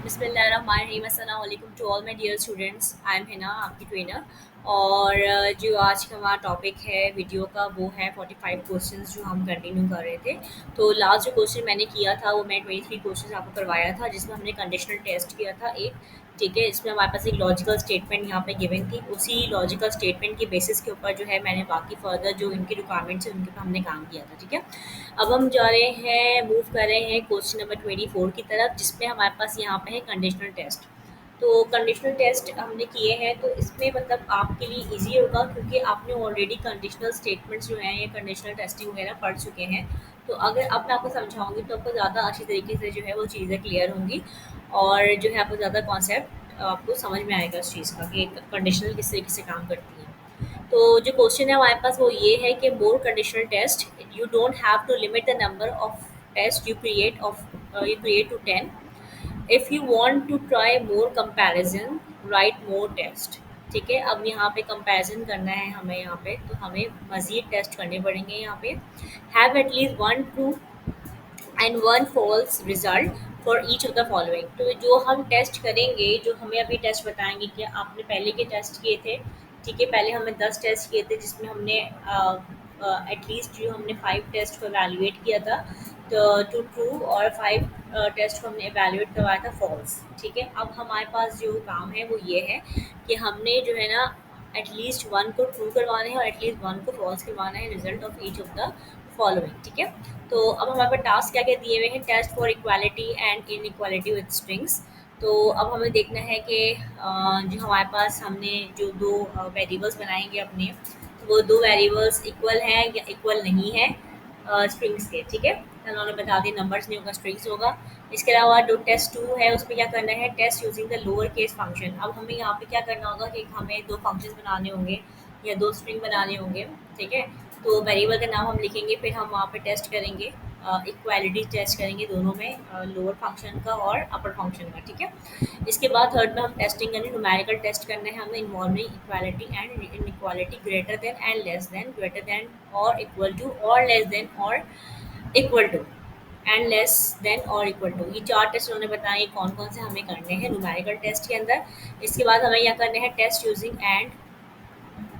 बिस्मिल्लाहिर्रहमानिर्रहीम अस्सलाम वालेकुम to all my dear students. I am Hina, आपकी ट्रेनर। और जो आज का हमारा टॉपिक है वीडियो का, वो है 45 क्वेश्चंस जो हम कंटिन्यू कर रहे थे। तो लास्ट जो क्वेश्चन मैंने किया था वो मैं 23 क्वेश्चंस आपको करवाया था, जिसमें हमने कंडीशनल टेस्ट किया था एक। ठीक है, इसमें हमारे पास एक लॉजिकल स्टेटमेंट यहाँ पे गिवन थी। उसी लॉजिकल स्टेटमेंट की बेसिस के ऊपर जो है मैंने बाकी फर्दर जो इनकी रिक्वायरमेंट्स है उनके ऊपर हमने काम किया था। ठीक है, अब हम जा रहे हैं, मूव कर रहे हैं क्वेश्चन नंबर 24 की तरफ, जिसमें हमारे पास यहाँ पे है कंडीशनल टेस्ट। तो कंडीशनल टेस्ट हमने किए हैं, तो इसमें मतलब आपके लिए इजी होगा, क्योंकि आपने ऑलरेडी कंडीशनल स्टेटमेंट्स जो हैं या कंडीशनल टेस्टिंग वगैरह पढ़ चुके हैं। तो अगर अब मैं आपको समझाऊंगी तो आपको ज़्यादा अच्छी तरीके से जो है वो चीज़ें क्लियर होंगी, और जो है आपको ज़्यादा कॉन्सेप्ट आपको समझ में आएगा उस चीज़ का कि कंडीशनल किस तरीके से काम करती है। तो जो क्वेश्चन है हमारे पास वो ये है कि more conditional test, you don't have to limit the number of test you create to 10। If you want to try more comparison, write more test. ठीक है, अब यहाँ पे कंपैरिजन करना है हमें, यहाँ पे तो हमें मज़ीद टेस्ट करने पड़ेंगे। यहाँ पे have at least one true and one false result for each of the following. तो जो हम टेस्ट करेंगे, जो हमें अभी टेस्ट बताएंगे कि आपने पहले के टेस्ट किए थे। ठीक है, पहले हमने 10 टेस्ट किए थे, जिसमें हमने एटलीस्ट जो हमने 5 टेस्ट को एवेलुएट किया था तो टू ट्रू, और 5 टेस्ट को हमने एवेलुएट करवाया था फॉल्स। ठीक है, अब हमारे पास जो काम है वो ये है कि हमने जो है ना एटलीस्ट वन को ट्रू करवाना है और एटलीस्ट वन को फॉल्स करवाना है, result of each of the following. ठीक है, तो अब हमारे पास टास्क क्या क्या दिए हुए हैं, test for equality and in equality with strings. तो अब हमें देखना है कि जो हमारे पास हमने जो दो वेरिएबल्स बनाएंगे अपने, तो वो दो वेरिएबल्स इक्वल हैं या इक्वल नहीं है स्ट्रिंग्स के। ठीक है, तो उन्होंने बता दिया नंबर्स नहीं होगा, स्ट्रिंग्स होगा। इसके अलावा जो टेस्ट 2 है उसमें क्या करना है, test using the lower case function. अब हमें यहाँ पे क्या करना होगा कि हमें दो फंक्शन बनाने होंगे या दो स्ट्रिंग बनाने होंगे। ठीक है, तो वेरिएबल का नाम हम लिखेंगे, फिर हम वहाँ पे टेस्ट करेंगे, इक्वालिटी टेस्ट करेंगे दोनों में, लोअर फंक्शन का और अपर फंक्शन का। ठीक है, इसके बाद थर्ड में हम टेस्टिंग यानी न्यूमेरिकल टेस्ट करना है हमें, involving equality and inequality, greater than and less than, greater than और इक्वल टू, और लेस देन और equal to, and less than और इक्वल टू। ये चार टेस्ट उन्होंने बताए कौन कौन से हमें करने हैं न्यूमेरिकल टेस्ट के अंदर। इसके बाद हमें यहाँ करने हैं टेस्ट यूजिंग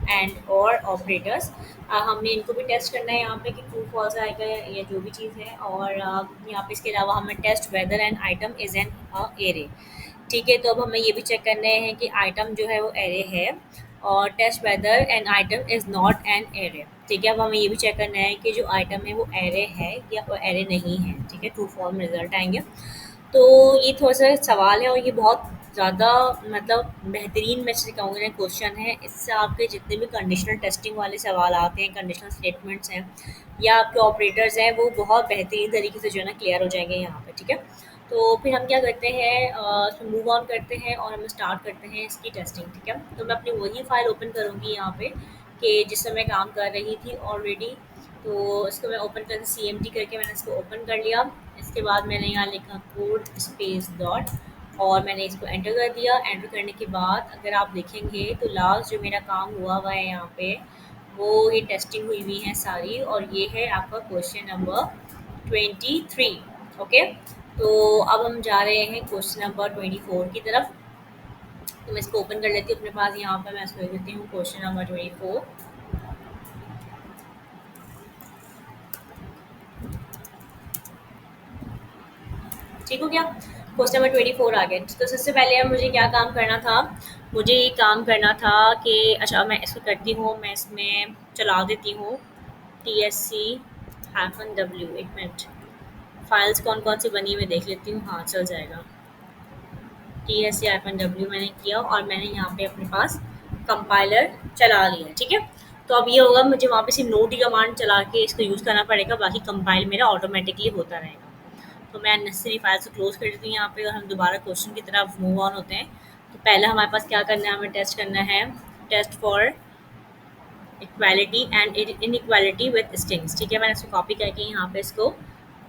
एंड और ऑपरेटर्स। हमने इनको भी टेस्ट करना है यहाँ पे कि ट्रू फॉल्स आएगा या जो भी चीज़ है। और यहाँ पे इसके अलावा हमें test whether an item is an array. ठीक है, तो अब हमें ये भी चेक करने हैं कि आइटम जो है वो एरे है, और test whether an item is not an array. ठीक है, अब हमें ये भी चेक करना है कि जो आइटम है वो एरे है या वो एरे नहीं है। ठीक है, ट्रू फॉल्स में रिजल्ट आएंगे। तो ये थोड़ा-सा सवाल है, और ये बहुत ज़्यादा मतलब बेहतरीन मैं जिसे कहूँगी ना क्वेश्चन है। इससे आपके जितने भी कंडीशनल टेस्टिंग वाले सवाल आते हैं, कंडीशनल स्टेटमेंट्स हैं या आपके ऑपरेटर्स हैं, वो बहुत बेहतरीन तरीके से जो है ना क्लियर हो जाएँगे यहाँ पे। ठीक है, तो फिर हम क्या करते हैं, मूव ऑन करते हैं और हम स्टार्ट करते हैं इसकी टेस्टिंग। ठीक है, तो मैं अपनी वही फ़ाइल ओपन करूँगी यहाँ पे कि जिससे मैं काम कर रही थी ऑलरेडी। तो इसको मैं ओपन कर CMD करके मैंने इसको ओपन कर लिया। इसके बाद मैंने यहाँ लिखा कोड स्पेस डॉट, और मैंने इसको एंटर कर दिया। एंटर करने के बाद अगर आप देखेंगे तो लास्ट जो मेरा काम हुआ हुआ है यहाँ पे, वो ये टेस्टिंग हुई हुई है सारी, और ये है आपका क्वेश्चन नंबर 23। ओके, तो अब हम जा रहे हैं क्वेश्चन नंबर 24 की तरफ। तो मैं इसको ओपन कर लेती हूँ अपने पास, यहाँ पर मैं इसको लिख देती हूँ क्वेश्चन नंबर 24। ठीक हो गया, क्वेश्चन नंबर 24 आ गया। तो सबसे पहले अब मुझे क्या काम करना था, मुझे ये काम करना था कि अच्छा मैं इसको करती हूँ, मैं इसमें चला देती हूँ TSC-W। एक मिनट, फाइल्स कौन कौन सी बनी हुई देख लेती हूँ। हाँ, चल जाएगा। TSC-W मैंने किया, और मैंने यहाँ पे अपने पास कंपाइलर चला लिया। ठीक है, तो अब ये होगा मुझे वहाँ पे सिर्फ नो डी कमांड चला के इसको यूज़ करना पड़ेगा, बाकी कंपाइल मेरा ऑटोमेटिकली होता रहेगा। तो मैं अननेसेसरी फाइल्स को क्लोज कर देती हूँ यहाँ पे, और हम दोबारा क्वेश्चन की तरफ मूव ऑन होते हैं। तो पहले हमारे पास क्या करना है, हमें टेस्ट करना है, test for equality and in equality with strings. ठीक है, मैंने इसको कॉपी करके यहाँ पे इसको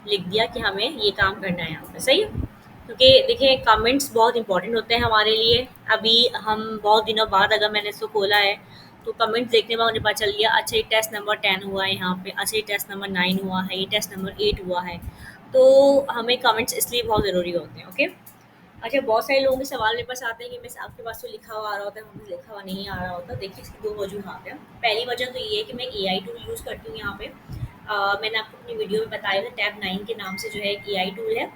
लिख दिया कि हमें ये काम करना है यहाँ पे। सही है, क्योंकि देखिए कमेंट्स बहुत इंपॉर्टेंट होते हैं हमारे लिए। अभी हम बहुत दिनों बाद अगर मैंने इसको खोला है तो कमेंट्स देखने में मुझे पता चल गया, अच्छा ये टेस्ट नंबर 10 हुआ है यहाँ पे, अच्छा ये टेस्ट नंबर 9 हुआ है, ये टेस्ट नंबर 8 हुआ है। तो हमें कमेंट्स इसलिए बहुत ज़रूरी होते हैं। ओके, अच्छा, बहुत सारे लोगों के सवाल मेरे पास आते हैं कि मिस आपके पास तो लिखा हुआ आ रहा होता है, मुझे लिखा हुआ नहीं आ रहा होता। देखिए, इसकी 2 वजूहात हैं। पहली वजह तो ये है कि मैं एआई टूल यूज़ करती हूँ यहाँ पे। मैंने आपको अपनी वीडियो में बताया था, टैब 9 के नाम से जो है एक एआई टूल है,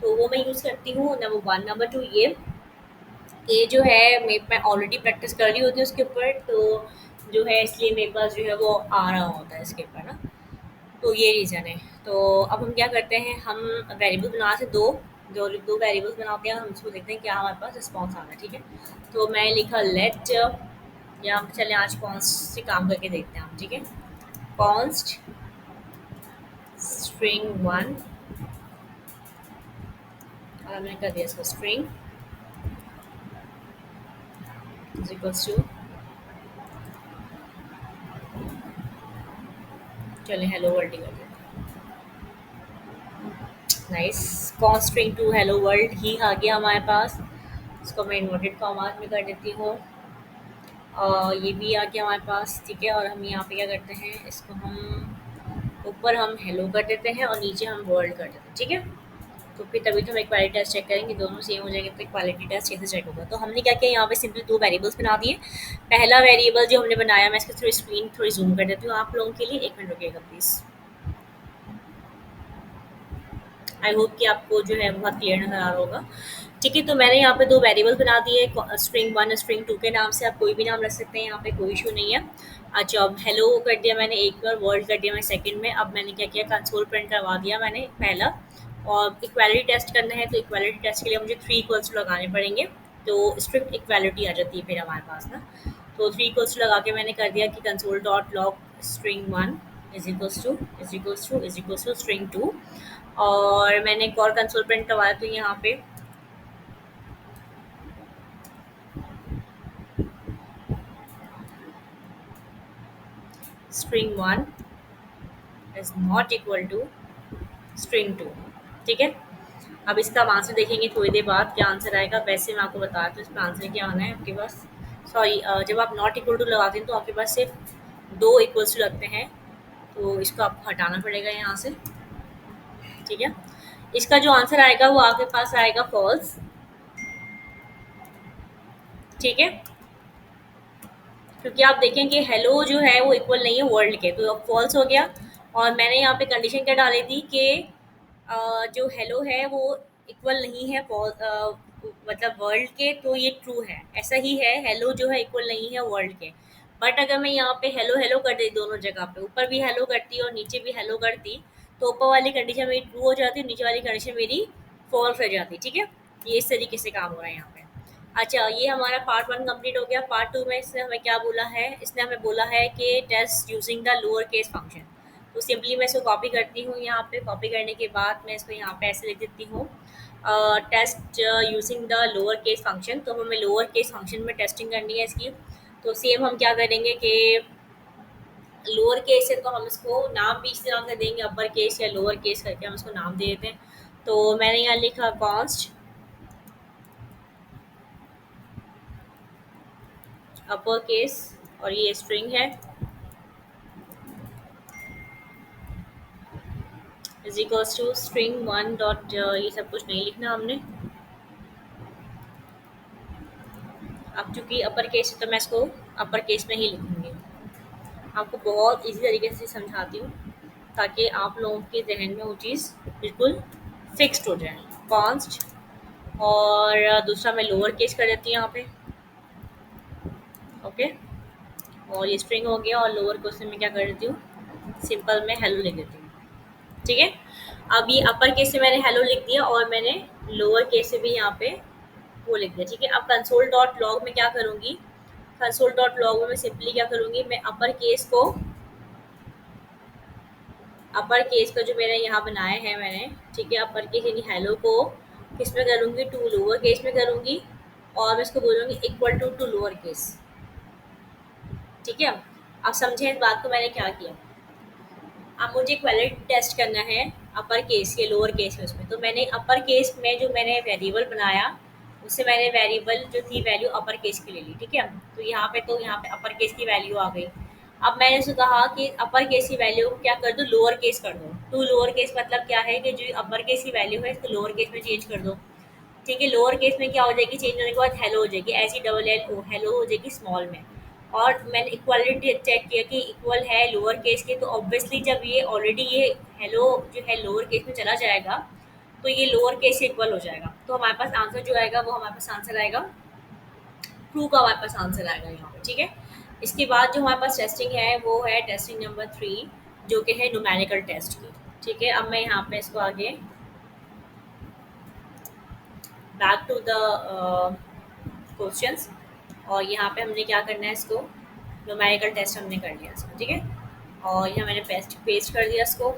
तो वो मैं यूज़ करती हूँ, नंबर 1। नंबर 2 ये जो है मैं ऑलरेडी प्रैक्टिस कर रही होती हूँ उसके ऊपर, तो जो है इसलिए मेरे पास जो है वो आ रहा होता है इसके ऊपर ना। तो ये रीज़न है। तो अब हम क्या करते हैं, हम वेरिएबल बनाते हैं 2, जो 2 वेरिएबल्स बनाते हैं, हम उसको देखते हैं क्या हमारे पास रिस्पॉन्स आ रहा है, ठीक है? तो मैं लिखा लेट, या हम चलें आज कॉन्स्ट से काम करके देखते हैं हम, ठीक है? कॉन्स्ट स्ट्रिंग 1, और हमने कर दिया इसको स्ट्रिंग इज इक्वल्स टू, चलें हेलो वर्ल्ड ही कर देते हैं। Nice, const string to hello world ही आ गया हमारे पास। इसको मैं इन्वर्टेड कॉमास में कर देती हूँ। ये भी आ गया हमारे पास, ठीक है? और हम यहाँ पे क्या करते हैं, इसको हम ऊपर हम हेलो कर देते हैं और नीचे हम वर्ल्ड कर देते हैं, ठीक है? तो फिर तभी तो हम इक्वालिटी टेस्ट चेक करेंगे, दोनों सेम हो जाएंगे तो इक्वालिटी टेस्ट कैसे चेक होगा। तो हमने क्या किया, यहाँ पे सिंपली 2 वेरिएबल्स बना दिए। पहला वेरिएबल जो हमने बनाया, मैं इसकी थोड़ी स्क्रीन थोड़ी जूम कर देती हूँ आप लोगों के लिए, 1 मिनट रुकिएगा प्लीज़। आई होप कि आपको जो है बहुत क्लियर नज़र आ रहा होगा। ठीक है, तो मैंने यहाँ पे 2 वेरिएबल बना दिए, स्ट्रिंग 1 स्ट्रिंग 2 के नाम से। आप कोई भी नाम रख सकते हैं, यहाँ पे कोई इशू नहीं है। अच्छा, अब हेलो कर दिया मैंने एक बार, वर्ल्ड कर दिया मैं सेकंड में। अब मैंने क्या किया, कंसोल प्रिंट करवा दिया मैंने पहला। और इक्वालिटी टेस्ट करना है, तो इक्वालिटी टेस्ट के लिए मुझे 3 इक्वल्स टू लगाने पड़ेंगे, तो स्ट्रिक्ट इक्वालिटी आ जाती है फिर हमारे पास ना। तो 3 इक्वल्स टू लगा के मैंने कर दिया कि console dot log string 1 is equals to is equals to is equals to string 2। और मैंने एक और कंसोल प्रिंट करवाया, तो यहाँ पे string 1 is not equal to string 2, ठीक है? अब इसका आप आंसर देखेंगे थोड़ी देर बाद क्या आंसर आएगा। वैसे मैं आपको बताया तो इसका आंसर क्या आना है आपके पास। सॉरी, जब आप नॉट इक्वल टू लगाते हैं तो आपके पास सिर्फ 2 इक्वल्स टू लगते हैं, तो इसको आपको हटाना पड़ेगा यहाँ से, ठीक है? इसका जो आंसर आएगा वो आपके पास आएगा फॉल्स, ठीक है? क्योंकि आप देखें कि हेलो जो है वो इक्वल नहीं है वर्ल्ड के, तो अब फॉल्स हो गया। और मैंने यहाँ पे कंडीशन क्या डाली थी कि जो हेलो है वो इक्वल नहीं है मतलब वर्ल्ड के, तो ये ट्रू है। ऐसा ही है, हेलो जो है इक्वल नहीं है वर्ल्ड के। बट अगर मैं यहाँ पे हेलो हेलो कर देती दोनों जगह पे, ऊपर भी हेलो करती और नीचे भी हेलो करती, तो ऊपर वाली कंडीशन मेरी ट्रू हो जाती, नीचे वाली कंडीशन मेरी फॉल्स हो जाती, ठीक है? ये इस तरीके से काम हो रहा है यहाँ पे। अच्छा, ये हमारा पार्ट 1 कंप्लीट हो गया। पार्ट 2 में इसने हमें क्या बोला है, इसने हमें बोला है कि test using the lower case function. तो सिंपली मैं इसको कॉपी करती हूँ, यहाँ पे कॉपी करने के बाद मैं इसको यहाँ पे ऐसे लिख देती हूँ, test using the lower case function. तो हमें लोअर केस फंक्शन में टेस्टिंग करनी है इसकी। तो सेम हम क्या करेंगे कि लोअर केस है तो हम इसको नाम भी इस तरह का देंगे, अपर केस या लोअर केस करके हम इसको नाम दे देते हैं। तो मैंने यहाँ लिखा कॉन्स्ट अपर केस, और ये स्ट्रिंग है, is equals to string 1 dot, ये सब कुछ नहीं लिखना हमने। अब चूंकि अपर केस है तो मैं इसको अपर केस में ही लिखूंगी। आपको बहुत इजी तरीके से समझाती हूँ ताकि आप लोगों के जहन में वो चीज़ बिल्कुल फिक्स्ड हो जाए। कॉन्स्ट, और दूसरा मैं लोअर केस कर देती हूँ यहाँ पे, ओके? और ये स्ट्रिंग हो गया, और लोअर केस में मैं क्या कर देती हूँ, सिंपल मैं हेलो लिख देती हूँ, ठीक है? अब ये अपर केस से मैंने हेलो लिख दिया और मैंने लोअर केस से भी यहाँ पे वो लिख दिया, ठीक है? अब कंसोल डॉट लॉग में क्या करूँगी, कंसोल डॉट लॉग में मैं सिंपली क्या करूँगी, मैं अपर केस को, अपर केस का जो मेरा यहाँ बनाया है मैंने, ठीक है? अपर केस यानी हेलो को किस में करूँगी, टू लोअर केस में करूँगी, और मैं इसको बोलूँगी equal to to lower case, ठीक है? अब समझे इस बात को मैंने क्या किया। अब मुझे क्वालिटी टेस्ट करना है अपर केस के लोअर केस में उसमें, तो मैंने अपर केस में जो मैंने वेरिएबल बनाया उससे मैंने वेरिएबल जो थी वैल्यू अपर केस की ले ली, ठीक है? तो यहाँ पे अपर केस की वैल्यू आ गई। अब मैंने उससे कहा कि अपर केस की वैल्यू को क्या कर दो, लोअर केस कर दो। टू लोअर केस मतलब क्या है कि जो अपर केस की वैल्यू है इसको लोअर केस में चेंज कर दो, ठीक है। लोअर केस में क्या हो जाएगी, चेंज होने के बाद हेलो हो जाएगी, ऐसी डबल एल ओ हेलो हो जाएगी स्मॉल में। और मैंने इक्वालिटी चेक किया कि इक्वल है लोअर केस के, तो ऑब्वियसली जब ये ऑलरेडी ये हेलो जो है लोअर केस में चला जाएगा तो ये लोअर केस से इक्वल हो जाएगा। तो हमारे पास आंसर जो आएगा वो हमारे पास आंसर आएगा ट्रू का, हमारे पास आंसर आएगा यहाँ पे। ठीक है। इसके बाद जो हमारे पास टेस्टिंग है वो है टेस्टिंग नंबर 3, जो कि है न्यूमेरिकल टेस्ट की। ठीक है। अब मैं यहाँ पे इसको आगे बैक टू द क्वेश्चंस, और यहाँ पे हमने क्या करना है, इसको न्यूमेरिकल टेस्ट हमने कर लिया इसको। ठीक है। और यहाँ मैंने पेस्ट पेस्ट कर दिया इसको।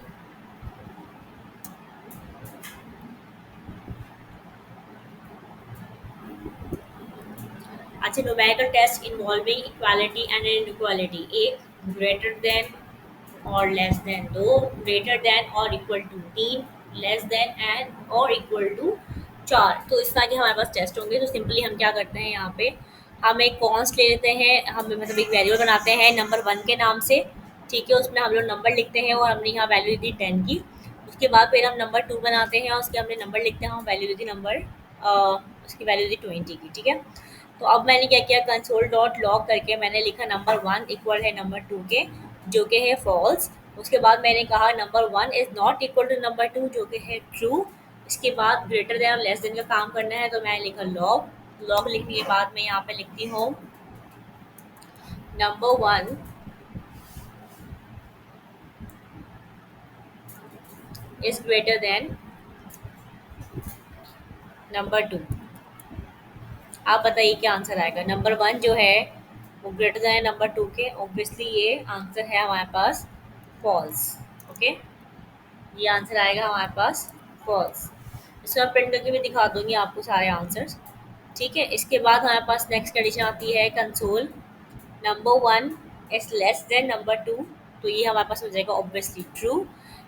अच्छा, numerical test involving equality and inequality, एक ग्रेटर देन और लेस देन, दो ग्रेटर देन और इक्वल टू, तीन लेस देन एंड और इक्वल टू, चार। तो इस तरह के हमारे पास टेस्ट होंगे। तो सिंपली हम क्या करते हैं, यहाँ पे हम एक कॉन्स्ट ले लेते हैं, हम मतलब एक वेरिएबल बनाते हैं नंबर 1 के नाम से। ठीक है। उसमें हम लोग नंबर लिखते हैं और हमने यहाँ वैल्यू दी 10 की। उसके बाद फिर हम नंबर 2 बनाते हैं और उसके हमने नंबर लिखते हैं, हम वैल्यू दी नंबर उसकी वैल्यू दी 20 की। ठीक है। तो अब मैंने क्या किया, कंसोल डॉट लॉग करके मैंने लिखा नंबर 1 इक्वल है नंबर 2 के, जो कि है फॉल्स। उसके बाद मैंने कहा number 1 is not equal to number 2, जो कि है ट्रू। इसके बाद ग्रेटर देन और लेस देन का काम करना है, तो मैंने लिखा लॉग। लॉग लिखने के बाद मैं यहाँ पे लिखती हूँ number 1 is greater than number 2। आप बताइए क्या आंसर आएगा। नंबर 1 जो है वो ग्रेटर देन नंबर 2 के, ऑब्वियसली ये आंसर है हमारे पास फॉल्स। ओके, ये आंसर आएगा हमारे पास फॉल्स। इसको मैं प्रिंट करके भी दिखा दूंगी आपको सारे आंसर्स। ठीक है। इसके बाद हमारे पास नेक्स्ट कंडीशन आती है console number 1 is less then number 2, तो ये हमारे पास हो जाएगा ऑब्वियसली ट्रू।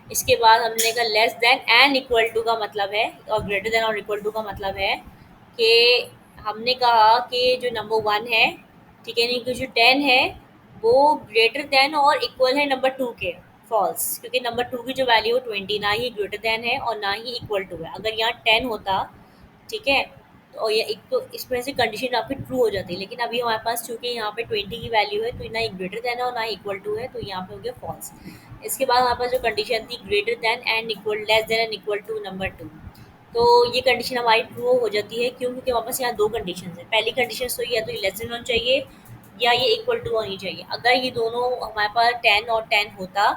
इसके बाद हमने कहा less than and equal to का मतलब है, और ग्रेटर देन और इक्वल टू का मतलब है कि हमने कहा कि जो नंबर 1 है, ठीक है, नहीं कि जो 10 है वो ग्रेटर देन और इक्वल है नंबर 2 के, फॉल्स। क्योंकि नंबर 2 की जो वैल्यू है 20 ना ही ग्रेटर देन है और ना ही इक्वल टू है। अगर यहाँ 10 होता, ठीक है, तो ये एक तो इसमें से कंडीशन आपकी ट्रू हो जाती है, लेकिन अभी हमारे पास चूंकि यहाँ पे 20 की वैल्यू है तो ना ही ग्रेटर देन है और ना ही इक्वल टू है, तो यहाँ पे हो गया फॉल्स। इसके बाद हमारे पास जो कंडीशन थी greater than and equal less than and equal to number 2, तो ये कंडीशन हमारी ट्रू हो जाती है। क्यों? क्योंकि हमारे पास यहाँ दो कंडीशन है। पहली कंडीशन तो ये है, तो ये लेस देन होना चाहिए या ये इक्वल टू होनी चाहिए। अगर ये दोनों हमारे पास 10 और 10 होता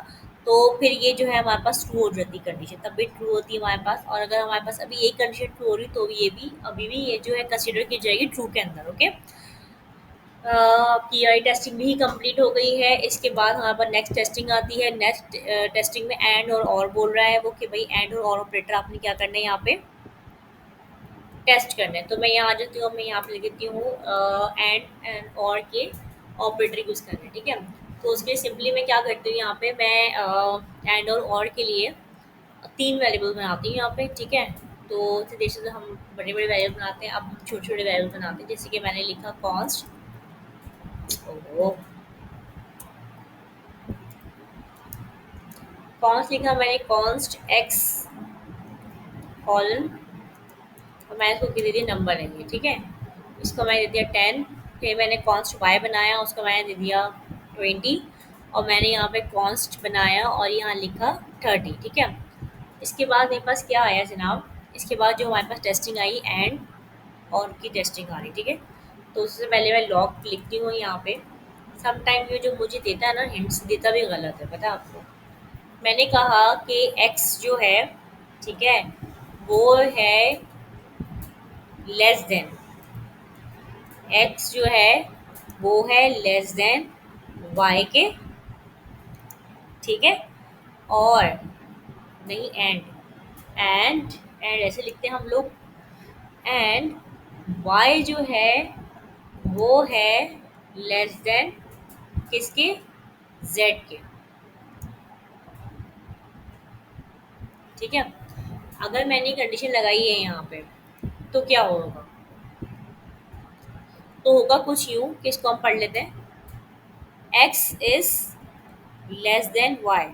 तो फिर ये जो है हमारे पास ट्रू हो जाती कंडीशन, तब भी ट्रू होती है हमारे पास। और अगर हमारे पास अभी एक कंडीशन ट्रू हो रही तो ये भी अभी भी ये जो है कंसिडर की जाएगी ट्रू के अंदर। ओके, आपकी आई टेस्टिंग भी कंप्लीट हो गई है। इसके बाद हमारे पास नेक्स्ट टेस्टिंग आती है। नेक्स्ट टेस्टिंग में एंड और बोल रहा है वो कि भाई एंड और ऑपरेटर आपने क्या करना है यहाँ पे टेस्ट करना है। तो मैं यहाँ आ जाती हूँ, मैं यहाँ पे लिख देती हूँ एंड और के ऑपरेटर यूज़ करना है। ठीक है। तो उसके लिए सिंपली मैं क्या करती हूँ, यहाँ पे मैं एंड और के लिए तीन वेरिएबल बनाती हूँ यहाँ पे। ठीक है। तो जैसे तो हम बड़े बड़े वेरिएबल बनाते हैं, अब छोटे छोटे वेरिएबल बनाते हैं। जैसे कि मैंने लिखा कॉन्स्ट, कॉन्स्ट लिखा मैंने, कॉन्स्ट एक्स कॉलन, और मैंने इसको दे दिया नंबर है ये। ठीक है। इसको मैंने दे दिया 10। फिर मैंने कॉन्स्ट वाई बनाया, उसको मैंने दे दिया 20, और मैंने यहाँ पे कॉन्स्ट बनाया और यहाँ लिखा 30। ठीक है। इसके बाद मेरे पास क्या आया जनाब, इसके बाद जो हमारे पास टेस्टिंग आई एंड और की टेस्टिंग आ रही। ठीक है। तो उससे पहले मैं लॉग लिखती हूँ यहाँ पे। समटाइम ये जो मुझे देता है ना हिंट्स, देता भी गलत है, पता है आपको। मैंने कहा कि एक्स जो है, ठीक है, वो है लेस देन, एक्स जो है वो है लेस देन वाई के। ठीक है। और नहीं एंड ऐसे लिखते हैं हम लोग। एंड वाई जो है वो है लेस देन किसके, जेड के। ठीक है। अगर मैंने कंडीशन लगाई है यहाँ पे तो क्या होगा, तो होगा कुछ यूँ कि इसको हम पढ़ लेते हैं। X is less than y,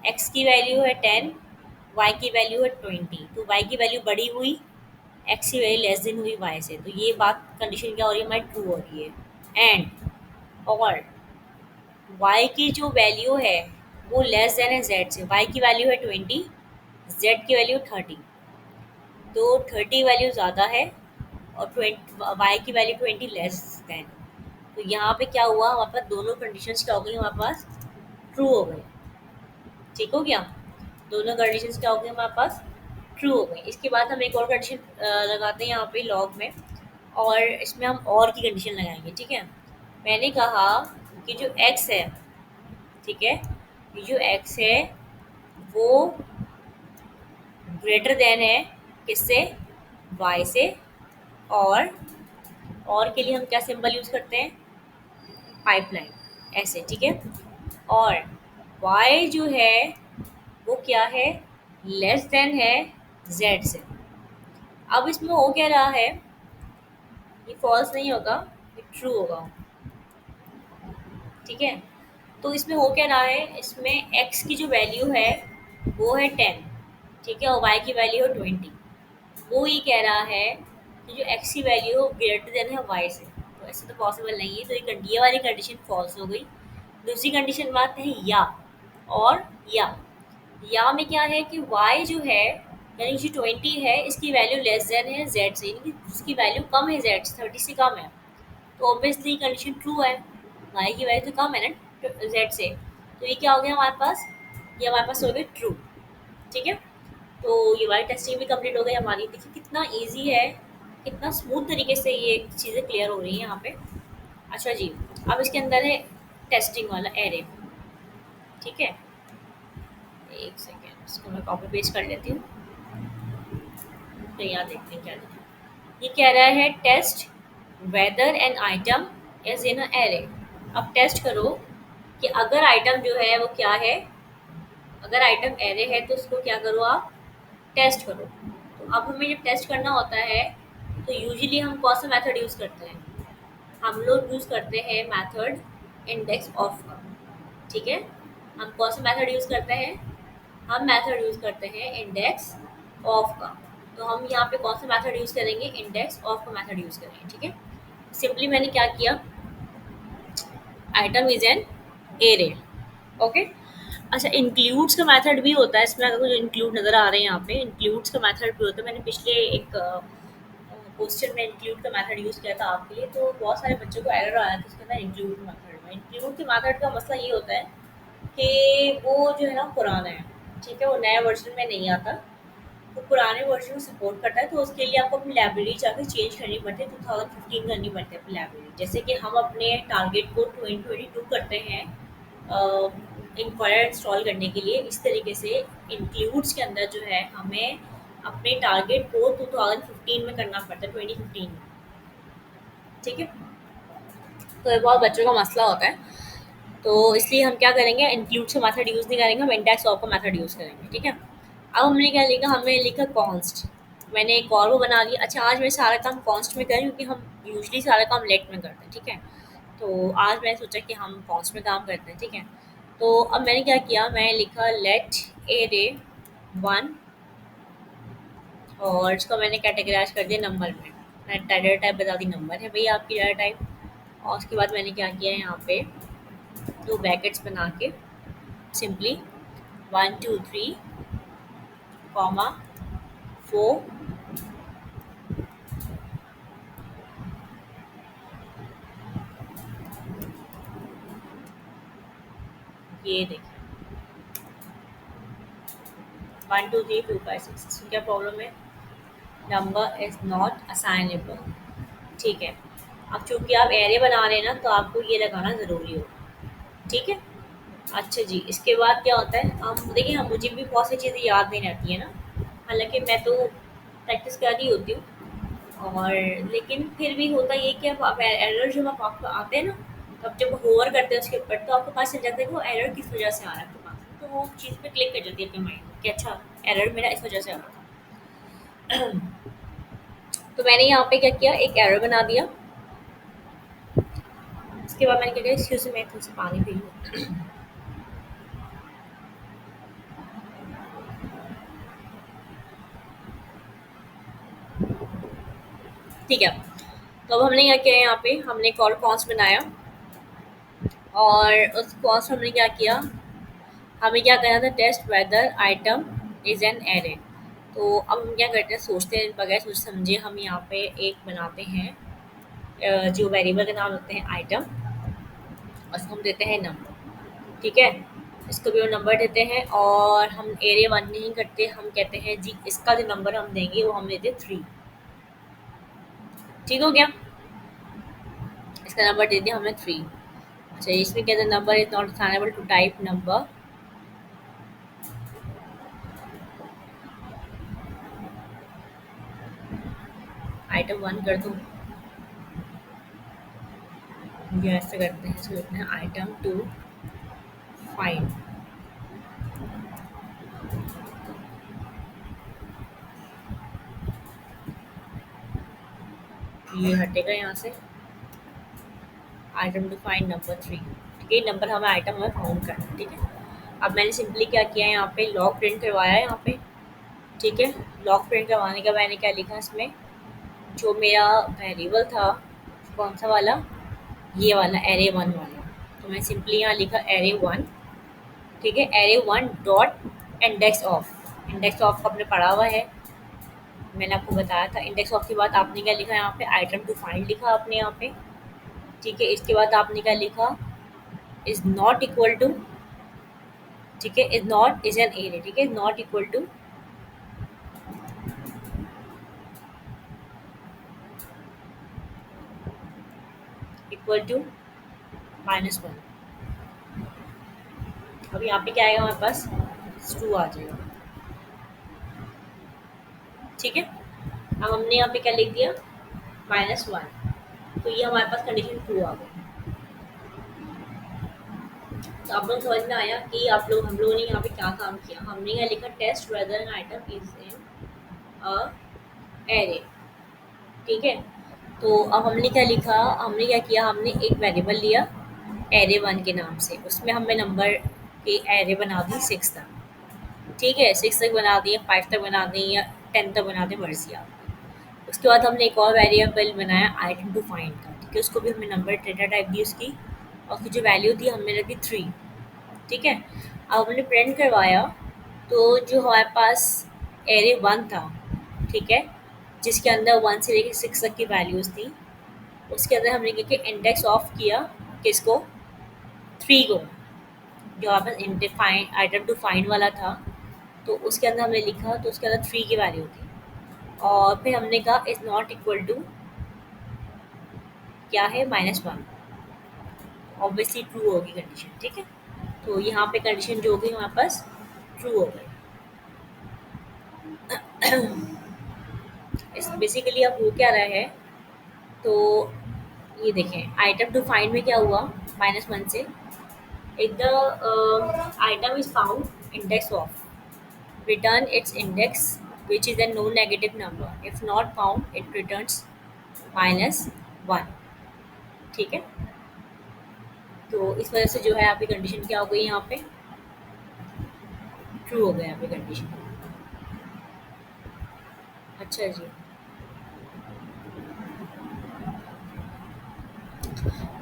x की वैल्यू है 10, वाई की वैल्यू है 20, तो वाई की वैल्यू बड़ी हुई एक्स की वैल्यू लेस देन हुई वाई से, तो ये बात कंडीशन क्या हो रही है हमारी, ट्रू हो रही है। एंड और वाई की जो वैल्यू है वो लेस देन है जेड से। वाई की वैल्यू है 20, जेड की वैल्यू 30, तो 30 वैल्यू ज़्यादा है और 20 वाई की वैल्यू 20 लेस देन। तो यहाँ पे क्या हुआ, हमारे पास दोनों कंडीशंस क्या हो गई, हमारे पास ट्रू हो गई। ठीक हो गया, दोनों कंडीशंस क्या हो गई हमारे पास, ट्रू हो गई। इसके बाद हम एक और कंडीशन लगाते हैं यहाँ पे लॉग में, और इसमें हम और की कंडीशन लगाएंगे। ठीक है, मैंने कहा कि जो एक्स है, ठीक है, ये जो एक्स है वो ग्रेटर देन है किससे, वाई से। और के लिए हम क्या सिंबल यूज़ करते हैं, पाइपलाइन, ऐसे। ठीक है, और y जो है वो क्या है, लेस देन है z से। अब इसमें हो क्या रहा है, ये फॉल्स नहीं होगा, ये ट्रू होगा। ठीक है, तो इसमें हो क्या रहा है, इसमें x की जो वैल्यू है वो है 10, ठीक है, और y की वैल्यू है 20। वो ये कह रहा है कि जो x की वैल्यू है ग्रेटर देन है y से, तो ऐसे तो पॉसिबल नहीं है, तो ये वाली कंडीशन फॉल्स हो गई। दूसरी कंडीशन बात है या, और या में क्या है कि y जो है, यानी जो 20 है इसकी वैल्यू लेस देन है z से, यानी कि उसकी वैल्यू कम है z से, 30 से कम है, तो ऑब्वियसली कंडीशन ट्रू है, y की वैल्यू तो कम है ना z से। तो ये क्या हो गया हमारे पास, ये हमारे पास हो गया ट्रू। ठीक है, तो ये वाली टेस्टिंग भी कंप्लीट हो गई हमारी। देखिए कितना इजी है, कितना स्मूथ तरीके से ये चीज़ें क्लियर हो रही हैं यहाँ पे। अच्छा जी, अब इसके अंदर है टेस्टिंग वाला एरे। ठीक है, एक सेकेंड, इसको मैं कॉपी पेस्ट कर लेती हूँ, तो यहाँ देखते हैं क्या लिखा है। ये कह रहा है test whether an item is in array. अब टेस्ट करो कि अगर आइटम जो है वो क्या है, अगर आइटम एरे है तो उसको क्या करो आप, टेस्ट करो। तो अब हमें जब टेस्ट करना होता है तो यूजुअली हम कौन सा मेथड यूज़ करते हैं, हम लोग यूज़ करते हैं मेथड इंडेक्स ऑफ का। ठीक है, हम कौन सा मेथड यूज़ करते हैं, हम मेथड यूज़ करते हैं इंडेक्स ऑफ का। तो हम यहाँ पे कौन सा मेथड यूज़ करेंगे, इंडेक्स ऑफ का मेथड यूज़ करेंगे। ठीक है, सिंपली मैंने क्या किया, item is an array. Okay, अच्छा इंक्लूड्स का मेथड भी होता है इसमें, अगर कुछ इंक्लूड नज़र आ रहे हैं यहाँ पे, इंक्लूड्स का मेथड भी होता है। मैंने पिछले एक क्वेश्चन में इंक्लूड का मेथड यूज़ किया था आपके लिए, तो बहुत सारे बच्चों को एरर आया था उसके अंदर इंक्लूड मेथड में। इंक्लूड के मेथड का मसला ये होता है कि वो जो है ना पुराना है, ठीक है, वो नया वर्जन में नहीं आता, तो पुराने वर्जन को सपोर्ट करता है, तो उसके लिए आपको अपनी लाइब्रेरी जाकर चेंज करनी पड़ती है, 2015 करनी पड़ती है अपनी लाइब्रेरी। जैसे कि हम अपने टारगेट को 2022 करते हैं इंक्वायर इंस्टॉल करने के लिए, इस तरीके से इंक्लूड्स के अंदर जो है हमें अपने टारगेट को 2015 में करना पड़ता है, 2015 में। ठीक है, तो ये बहुत बच्चों का मसला होता है, तो इसलिए हम क्या करेंगे, इंक्लूड का मेथड यूज़ नहीं करेंगे, हम इंडेक्स ऑफ का मेथड यूज़ करेंगे। ठीक है, अब हमने क्या लिखा, हमने लिखा कॉन्स्ट, मैंने एक और वो बना लिया। अच्छा, आज मैं सारा काम कॉन्स्ट में करें क्योंकि हम यूजली सारा काम लेट में करते हैं। ठीक है, तो आज मैंने सोचा कि हम कॉन्स्ट में काम करते हैं। ठीक है, तो अब मैंने क्या किया, मैं लिखा लेट ए रे 1, और इसको मैंने कैटेगराइज कर दिया नंबर में। मैं डाटा टाइप बता दी नंबर है भैया आपकी डाटा टाइप, और उसके बाद मैंने क्या किया यहाँ पे दो ब्रैकेट्स बना के सिंपली 1 2 3 कॉमा 4, ये देखिए 1 2 3 4 5 6, इसमें क्या प्रॉब्लम है, नंबर इज नॉट असाइनेबल। ठीक है, अब चूंकि आप एरे बना रहे हैं ना, तो आपको ये लगाना ज़रूरी होगा। ठीक है, अच्छा जी, इसके बाद क्या होता है, हम देखिए, हम मुझे भी बहुत सी चीज़ें याद नहीं रहती है ना, हालांकि मैं तो प्रैक्टिस कर रही होती हूँ, और लेकिन फिर भी होता ये कि अब आप एरर जब आपको आते हैं ना, तो आप जब होवर करते हैं उसके ऊपर, तो आपको पता चल जाता है कि वो एरर किस वजह से आ रहा है आपके पास, तो वो चीज़ पे क्लिक कर जाती है अपने माइंड में कि अच्छा एरर मेरा इस वजह से आ रहा था। तो मैंने यहाँ पे क्या किया, एक एरर बना दिया। उसके बाद मैंने क्या किया, एक्सक्यूज मैं थोड़ा सा पानी पी लूँ। ठीक है। तो अब हमने क्या किया है, यहाँ पे हमने एक और कॉन्स बनाया और उस कॉन्स में हमने क्या किया, हमें क्या करना था, test whether item is an array. तो अब हम क्या करते हैं, सोचते हैं बगैर सोच समझे हम यहाँ पे एक बनाते हैं, जो वेरिएबल का नाम रखते हैं आइटम, और उसको हम देते हैं नंबर। ठीक है, इसको भी हम नंबर देते हैं और हम एरे वन नहीं करते, हम कहते हैं जी इसका जो नंबर हम देंगे वो हम देते 3। ठीक हो गया, इसका नंबर दे दिया हमने 3। अच्छा, इसमें कहते हैं number is not assignable to type number. Item one कर दूँ, ये ऐसे करते हैं, इसको लिखते हैं आइटम टू फाइंड। ये हटेगा यहाँ से, आइटम टू फाइंड नंबर 3। ठीक है, नंबर हमें आइटम हमें फाउंड करना है। ठीक है, अब मैंने सिंपली क्या किया है, यहाँ पे लॉग प्रिंट करवाया है यहाँ पे। ठीक है, लॉग प्रिंट करवाने का मैंने क्या लिखा इसमें, जो मेरा वेरिएबल था कौन सा वाला, ये वाला एरे वन वाला, तो मैं सिंपली यहाँ लिखा एरे वन। ठीक है, array one dot index of. Index of आपने पढ़ा हुआ है, मैंने आपको बताया था। इंडेक्स ऑफ के बाद आपने क्या लिखा यहाँ पे, आइटम टू फाइंड लिखा आपने यहाँ पे। ठीक है, इसके बाद आपने क्या लिखा, इज नॉट इक्वल टू। ठीक है, is not is an array. ठीक है, इज नॉट इक्वल टू -1। अब यहाँ पे क्या आएगा हमारे पास, ट्रू आ जाएगा। ठीक है, अब हमने यहाँ पे क्या लिख दिया, -1, तो ये हमारे पास कंडीशन ट्रू आ गई। तो आप लोग समझ में आया कि आप लोग हम लोगों ने यहाँ पे क्या काम किया। हमने यहाँ लिखा test whether an item is in a array. ठीक है, तो अब हमने क्या लिखा, हमने क्या किया, हमने एक वेरिएबल लिया एरे वन के नाम से, उसमें हमने नंबर के एरे बना दी 6 तक। ठीक है, 6 तक बना दिए, 5 तक बना दी या 10 तक बना दी, मर्जी आपकी। उसके बाद हमने एक और वेरिएबल बनाया आइटम टू फाइंड का। ठीक है, उसको भी हमने नंबर डेटा टाइप दी उसकी, और उसकी जो वैल्यू थी हमने रख दी 3। ठीक है, अब हमने प्रिंट करवाया, तो जो हमारे पास एरे वन था, ठीक है, जिसके अंदर 1 से लेकर 6 तक की वैल्यूज़ थी, उसके अंदर हमने क्या किया, इंडेक्स ऑफ किया किसको, 3 को, जो हमारे पास इंडिफाइंड आइटम टू फाइंड वाला था, तो उसके अंदर हमने लिखा, तो उसके अंदर 3 की वैल्यू थी। और फिर हमने कहा इज़ नॉट इक्वल टू क्या है, -1। ऑब्वियसली ट्रू होगी कंडीशन। ठीक है, तो यहाँ पे कंडीशन जो होगी हमारे पास ट्रू हो गई। इस बेसिकली अब हो क्या रहा है, तो ये देखें आइटम टू फाइंड में क्या हुआ, -1 से if the item is found index of return its index which is a no negative number, if not found it returns -1। ठीक है, तो इस वजह से जो है आपकी कंडीशन क्या हो गई, यहाँ पे ट्रू हो गया यहाँ पे कंडीशन। अच्छा जी,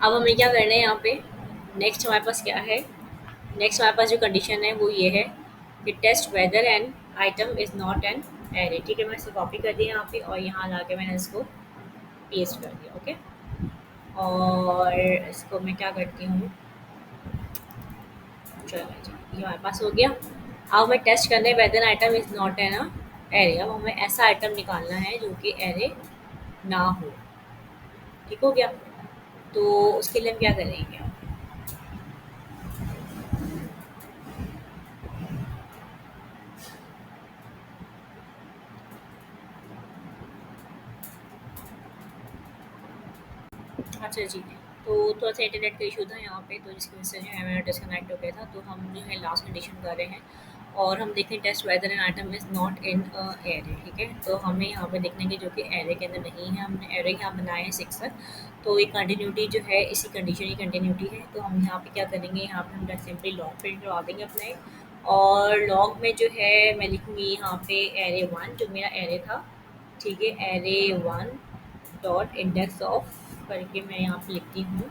अब हमें क्या करना है यहाँ पे, नेक्स्ट हमारे पास क्या है, नेक्स्ट हमारे पास जो कंडीशन है वो ये है कि test whether an item is not an array. ठीक है, मैं इसको कॉपी कर दिया यहाँ पे और यहाँ ला के मैंने इसको पेस्ट कर दिया। ओके, और इसको मैं क्या करती हूँ, चलो जी, ये हमारे पास हो गया। अब हमें टेस्ट करने whether item is not an array. अब हमें ऐसा आइटम निकालना है जो कि एरे ना हो। ठीक हो गया, तो उसके लिए हम क्या करेंगे, अच्छा जी, तो थोड़ा सा इंटरनेट का इशू था यहाँ पे, तो जिसकी वजह से जो है मेरा डिस्कनेक्ट हो गया था। तो हम जो है लास्ट कंडीशन कर रहे हैं और हम देखें test whether an item is not in array. ठीक है, तो हमें यहाँ पे देखने की जो कि एरे के अंदर नहीं है, हमने एरे यहाँ बनाए हैं 6 तक, तो ये कंटिन्यूटी जो है इसी कंडीशन की कंटिन्यूटी है। तो हम यहाँ पे क्या करेंगे, यहाँ पे हम जस्ट सिंपली लॉग प्रिंट करवा देंगे अपने, और लॉग में जो है मैं लिखूँगी यहाँ पे एरे वन, जो मेरा एरे था। ठीक है, array one dot index of करके मैं यहाँ पे लिखती हूँ,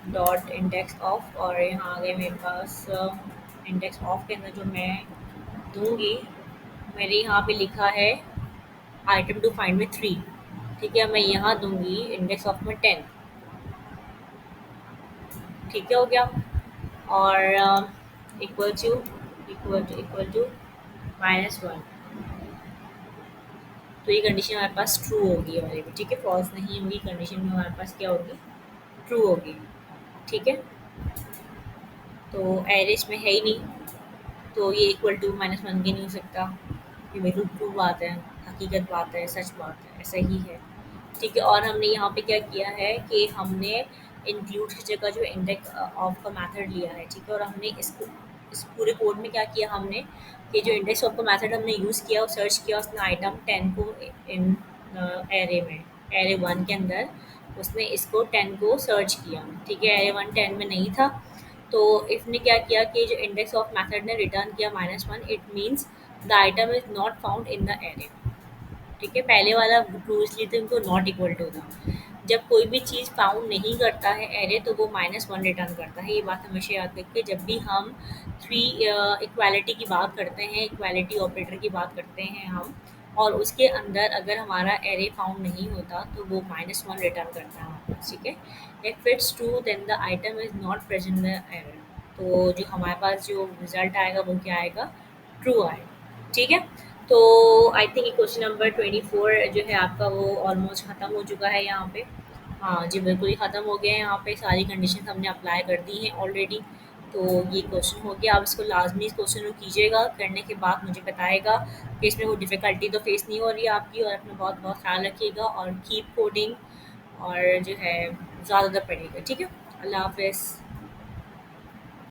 डॉट इंडेक्स ऑफ, और यहाँ आ गए मेरे पास इंडेक्स ऑफ के अंदर जो मैं दूँगी, मैंने यहाँ पे लिखा है आइटम टू फाइंड में 3। ठीक है, मैं यहाँ दूँगी इंडेक्स ऑफ में 10। ठीक है, हो गया। और इक्वल टू इक्वल टू -1, तो ये कंडीशन हमारे पास ट्रू होगी ये वाली भी। ठीक है, फॉल्स नहीं होगी, कंडीशन में हमारे पास क्या होगी, ट्रू होगी। ठीक है, तो एवरेज में है ही नहीं, तो ये इक्वल टू -1 के नहीं हो सकता। ये बिल्कुल ट्रू बात है, हकीकत बात है, सच बात है, ऐसा ही है। ठीक है, और हमने यहाँ पे क्या किया है कि हमने इंक्लूड की जगह जो इंडेक्स ऑफ का मेथड लिया है। ठीक है, और हमने इसको इस पूरे कोड में क्या किया हमने कि जो इंडेक्स ऑफ का मेथड हमने यूज़ किया और सर्च किया, उसने आइटम 10 को इन एरे में, एरे 1 के अंदर उसने इसको 10 को सर्च किया। ठीक है, एरे 1 10 में नहीं था, तो इसने क्या किया कि जो इंडेक्स ऑफ मेथड ने रिटर्न किया -1, it means the item is not found in the array. ठीक है, पहले वाला ट्रू इसलिए था उनको नॉट इक्वल टू था। जब कोई भी चीज़ फाउंड नहीं करता है एरे, तो वो -1 रिटर्न करता है। ये बात हमेशा याद रखिए जब भी हम थ्री इक्वालिटी की बात करते हैं, इक्वालिटी ऑपरेटर की बात करते हैं हम, और उसके अंदर अगर हमारा एरे फाउंड नहीं होता तो वो -1 रिटर्न करता है हमारे पास। ठीक है, if it's true then the item is not present the array, तो जो हमारे पास जो रिजल्ट आएगा वो क्या आएगा, ट्रू आएगा। ठीक है, तो आई थिंक क्वेश्चन नंबर 24 जो है आपका वो ऑलमोस्ट ख़त्म हो चुका है यहाँ पे। हाँ जी, बिल्कुल ही ख़त्म हो गया है, यहाँ पे सारी कंडीशन हमने अप्लाई कर दी हैं ऑलरेडी। तो ये क्वेश्चन हो गया, आप इसको लाजमी इस क्वेश्चन को कीजिएगा, करने के बाद मुझे बताएगा कि इसमें कोई डिफ़िकल्टी तो फेस नहीं हो रही है आपकी, और अपना बहुत बहुत ख्याल रखिएगा और कीप कोडिंग, और जो है ज़्यादातर पढ़िएगा। ठीक है, अल्लाह हाफ़िज़।